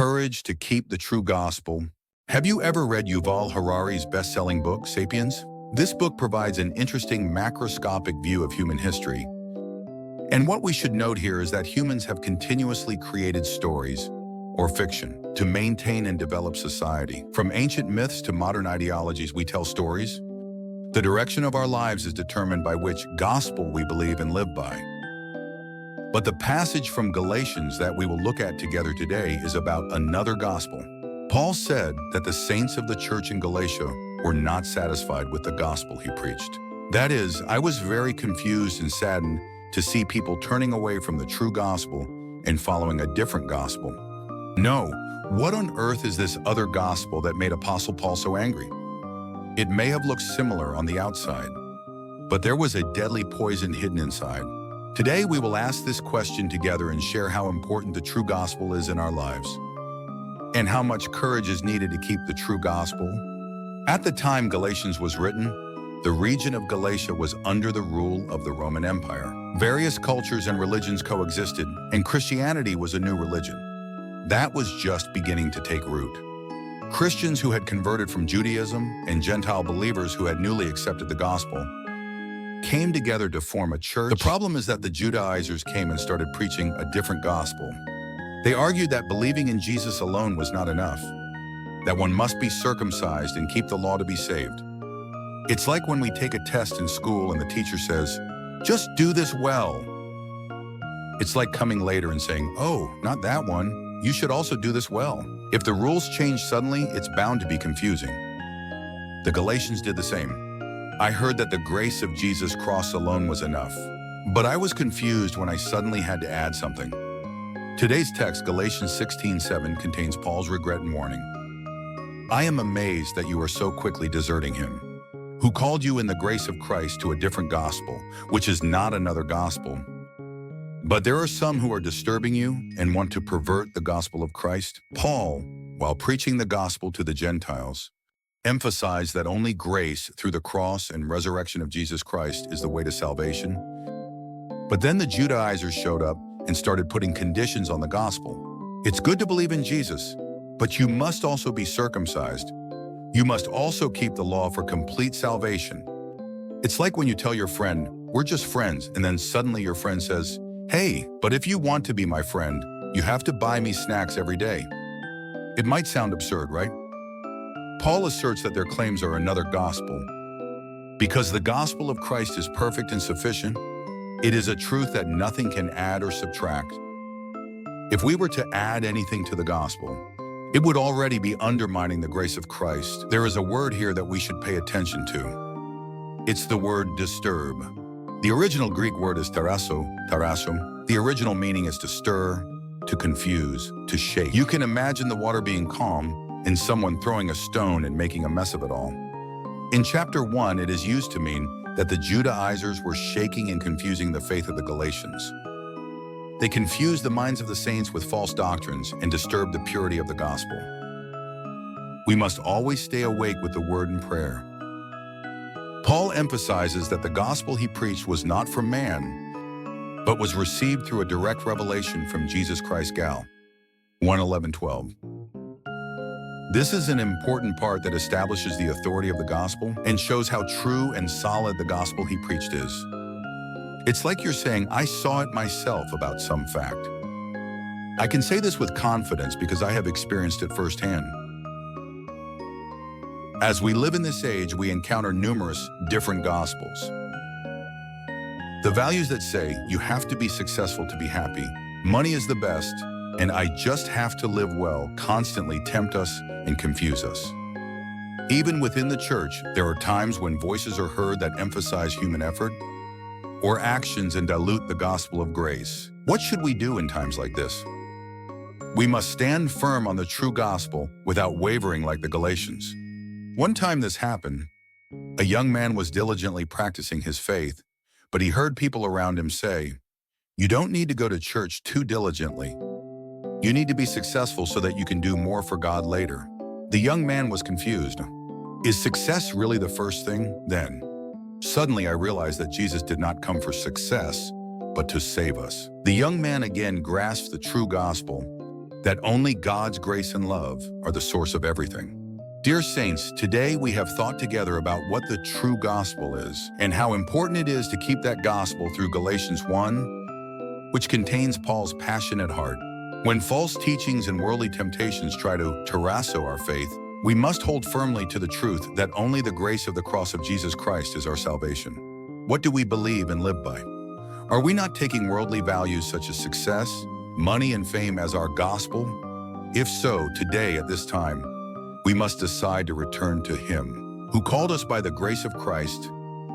Courage to keep the true gospel. Have you ever read Yuval Harari's best-selling book, Sapiens? This book provides an interesting macroscopic view of human history. And what we should note here is that humans have continuously created stories, or fiction, to maintain and develop society. From ancient myths to modern ideologies, we tell stories. The direction of our lives is determined by which gospel we believe and live by. But the passage from Galatians that we will look at together today is about another gospel. Paul said that the saints of the church in Galatia were not satisfied with the gospel he preached. That is, I was very confused and saddened to see people turning away from the true gospel and following a different gospel. No, what on earth is this other gospel that made Apostle Paul so angry? It may have looked similar on the outside, but there was a deadly poison hidden inside. Today we will ask this question together and share how important the true gospel is in our lives, and how much courage is needed to keep the true gospel. At the time Galatians was written, the region of Galatia was under the rule of the Roman Empire. Various cultures and religions coexisted, and Christianity was a new religion. That was just beginning to take root. Christians who had converted from Judaism and Gentile believers who had newly accepted the gospel came together to form a church. The problem is that the Judaizers came and started preaching a different gospel. They argued that believing in Jesus alone was not enough, that one must be circumcised and keep the law to be saved. It's like when we take a test in school and the teacher says, "Just do this well." It's like coming later and saying, "Oh, not that one. You should also do this well." If the rules change suddenly, it's bound to be confusing. The Galatians did the same. I heard that the grace of Jesus' cross alone was enough, but I was confused when I suddenly had to add something. Today's text, Galatians 16:7, contains Paul's regret and warning. I am amazed that you are so quickly deserting him, who called you in the grace of Christ to a different gospel, which is not another gospel. But there are some who are disturbing you and want to pervert the gospel of Christ. Paul, while preaching the gospel to the Gentiles, emphasized that only grace through the cross and resurrection of Jesus Christ is the way to salvation. But then the Judaizers showed up and started putting conditions on the gospel. It's good to believe in Jesus, but you must also be circumcised. You must also keep the law for complete salvation. It's like when you tell your friend, "We're just friends," and then suddenly your friend says, "Hey, but if you want to be my friend, you have to buy me snacks every day." It might sound absurd, right? Paul asserts that their claims are another gospel. Because the gospel of Christ is perfect and sufficient, it is a truth that nothing can add or subtract. If we were to add anything to the gospel, it would already be undermining the grace of Christ. There is a word here that we should pay attention to. It's the word disturb. The original Greek word is tarasso. The original meaning is to stir, to confuse, to shake. You can imagine the water being calm and someone throwing a stone and making a mess of it all. In chapter 1, it is used to mean that the Judaizers were shaking and confusing the faith of the Galatians. They confused the minds of the saints with false doctrines and disturbed the purity of the gospel. We must always stay awake with the word and prayer. Paul emphasizes that the gospel he preached was not from man, but was received through a direct revelation from Jesus Christ. Gal. 1:11-12. This is an important part that establishes the authority of the gospel and shows how true and solid the gospel he preached is. It's like you're saying, "I saw it myself about some fact." I can say this with confidence because I have experienced it firsthand. As we live in this age, we encounter numerous different gospels. The values that say, "You have to be successful to be happy," "Money is the best," and "I just have to live well," constantly tempt us and confuse us. Even within the church, there are times when voices are heard that emphasize human effort or actions and dilute the gospel of grace. What should we do in times like this? We must stand firm on the true gospel without wavering like the Galatians. One time this happened. A young man was diligently practicing his faith, but he heard people around him say, "You don't need to go to church too diligently. You need to be successful so that you can do more for God later." The young man was confused. Is success really the first thing, then? Suddenly I realized that Jesus did not come for success, but to save us. The young man again grasped the true gospel that only God's grace and love are the source of everything. Dear Saints, today we have thought together about what the true gospel is and how important it is to keep that gospel through Galatians 1, which contains Paul's passionate heart. When false teachings and worldly temptations try to terrasso our faith, we must hold firmly to the truth that only the grace of the cross of Jesus Christ is our salvation. What do we believe and live by? Are we not taking worldly values such as success, money, and fame as our gospel? If so, today at this time, we must decide to return to Him, who called us by the grace of Christ.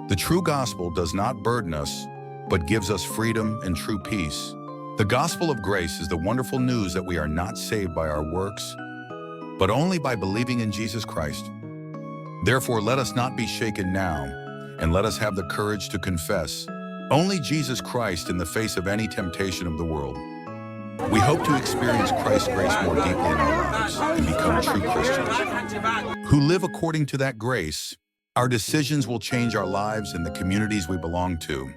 The true gospel does not burden us, but gives us freedom and true peace. The gospel of grace is the wonderful news that we are not saved by our works, but only by believing in Jesus Christ. Therefore, let us not be shaken now, and let us have the courage to confess only Jesus Christ in the face of any temptation of the world. We hope to experience Christ's grace more deeply in our lives and become true Christians who live according to that grace. Our decisions will change our lives and the communities we belong to.